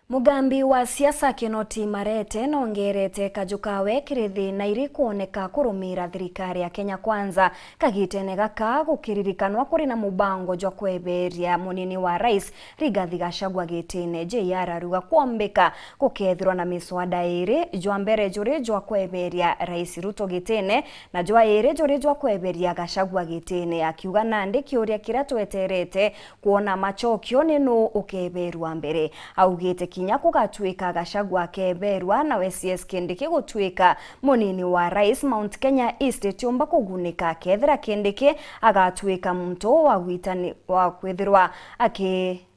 Mugambi wa siasa Kinoti Marete nongerete kajukawe kirithi na iri kuoneka kurumira thirikari ya Kenya Kwanza kagitene gaka gukiririkanwa kuri na mubango jwa kweberia munini wa rais Rigathi Gachagua gitene JR aruga kuombeka gukethirwa na miswada iri jwa mbere juri jwa kweberia rais Ruto gitene na jwa iri juri jwa kweberia Gachagua gitene akiuga nandi kiuria kira tweterete kuona machokio ninu ukeberwa mbere augite kinya kugatwika Gachagua keberwa na CS Kindiki gutwika munini wa rais Mount Kenya East tiumba kugunika kethira Kindiki agatwika muntu wa gwitani wa kwithirwa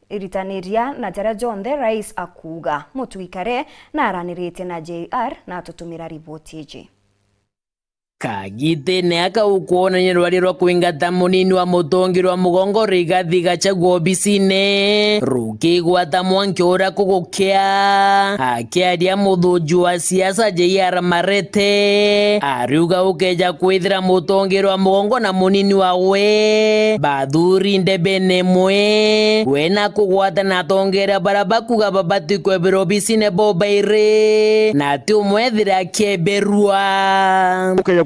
iritaniria na jara jonthe rais akuga mutwikare na aranirite na JR na tutumira ripoti iji kagitene akaukuonania rwari rwa kuingata munini wa mutongi rwa mugongo Rigathi Gachagua obisine rukigwata mwanki ura kugukea akiaria muthunji wa siasa JR Marete ariuga ukeja kwithira mutongi rwa mugongo na munini wawe bathuri ndebe nemwe wena kugwata na tongera baraba kuga babati kwebera obisine bobaire na ati umwethira akeberwa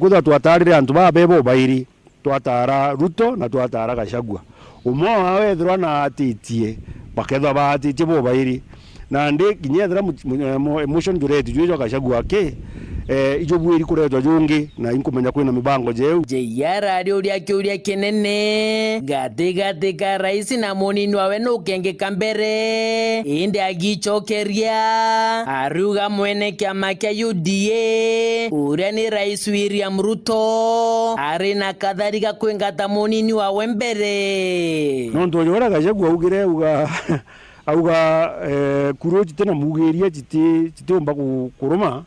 kuda twatarire antu babebo bairi twatara Ruto na twatara Gachagua umwe wethirwa na atitie bakethwa batitie bo bairi na ndi kinyethira emotion durate jwe Gachagua ke ijo bwiri kuretwa jungi na inkumenya kwina mibango jeu JR ariuria kiuria kinene gati ka rais na munini wawe nukenge kambere indi agichokeria ariuga mwene kiama kia UDA uria ni rais William Ruto ari na katharika kwingata munini wawe mbere nontu ora Gachagua ugire auga kuroji tena mugeria titomba kuruma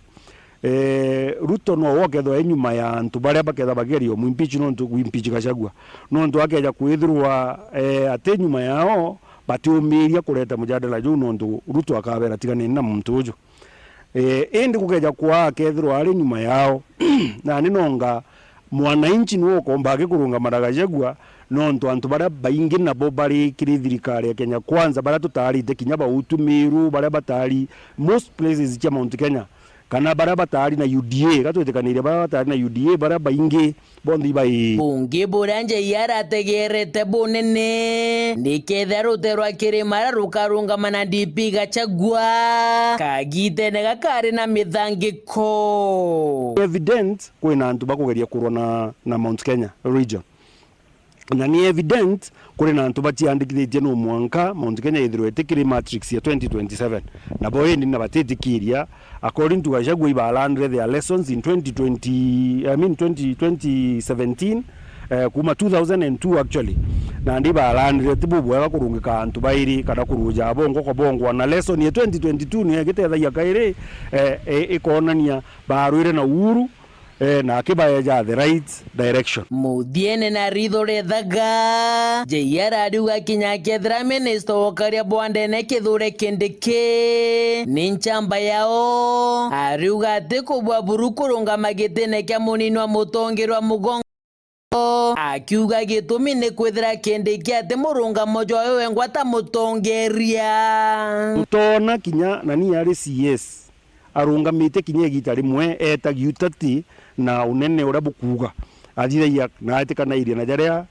Ruto no wokethwa enyuma ya antu baria baketha bagerio muimpeach nontu kuimpeach Gachagua nontu akeja kwithirwa ate nyuma yao batiumiria kureta mujadala juu nontu Ruto akabera tigane na muntu ujo endi kukeja kwa akethirwa ari nyuma yao na ninonga mwananchi nuo kombage kurunga Gachagua nontu antu baria baingi nabo bari kiri thirikari ya Kenya Kwanza baria tutarite kinya bautumiru baria batari most places cia Mount Kenya kana baria batari na UDA gatwetekanire baria batari na UDA baria baingi bondi bai bungi buranje yara tegerete bunene niketha ruterwa kirimara rukarunga mana DP Gachagua kagitene gakari na mithangiko evident kwina antu bakugeria kurwa na Mount Kenya region na ni evident kuri na antu batiandikithie no mwanka Mount Kenya ithirwe tikiri matrix ya 2027 na boendi na batitikiria according to Gachagua ibalandre their lessons in 2017 kuma 2002 actually na ndi balandre tibubwega kurungika antu bairi kada kuruja bongo ko bongo na lesson ya 2022 ni gitethia kaire ikonania barwire na uhuru na kibaya ja the right direction muthiene na rithure thaga JR ariuga kinya kethira minister wokaria bwandene kithure Kindiki ni nchamba yao ariuga ati kubwa buru kurunga magitene kia munini wa mutongi rwa mugongo akiuga gitumi ni kwithira Kindiki ati murunga mojo wewe ngwata mutongeria utona kinya na ni ari CS arungamite kinya gita rimwe etagi utati na unene ura bukuga athire na atikana iria na jaria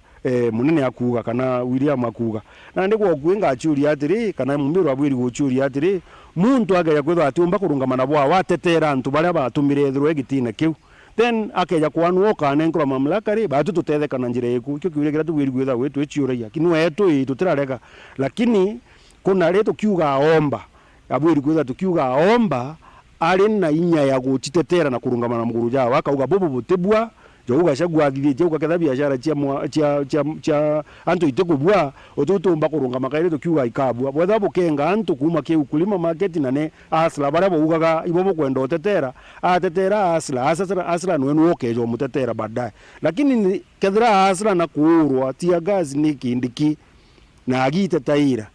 munene akuga kana William akuga na ndiko kuinga achuria atiri kana mumbiro abwiri guchuria atiri muntu ageya kwithwa atumba kurungamana bwa watetera antu baria batumire thirwe gitina kiu then akeja kwanu okane nkura mamlaka ri batu tutethekana njira yeku kyo kiure kira tuwiri gwitha gwetu echiuraia kinu etu tutirareka lakini kuna reto kiuga aomba abwiri gwitha tukiuga aomba ari na inya ya gutitetera na kurungamana muguru jawa akauga bobo butebwa jo Gachagua athithie ukaketha biashara cia antu itekubwa ututumba kurungama kaire tukiuga ikabwa bwetha bukenga antu kuma ke ukulima market na ne asla baria bugaga ibo kwenda utetera atetera asla no okejo mutetera baadaye lakini kethira asla na kuurwa tia gas ni Kindiki na agite taira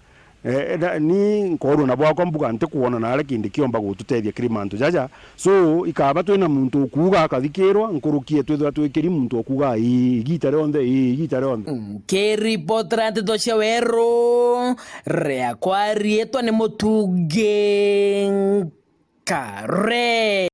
ni nkorwo na bwakwa mbuga nte kuona nare kindi kiomba gututethia kiri mantu jaja so ikaba twina muntu kuga akathikirwa nkurukie twithwa twikiri muntu kuga igita rionthe kiripotera nteto cia weru riakwa rietwa ni Mutungi Kare.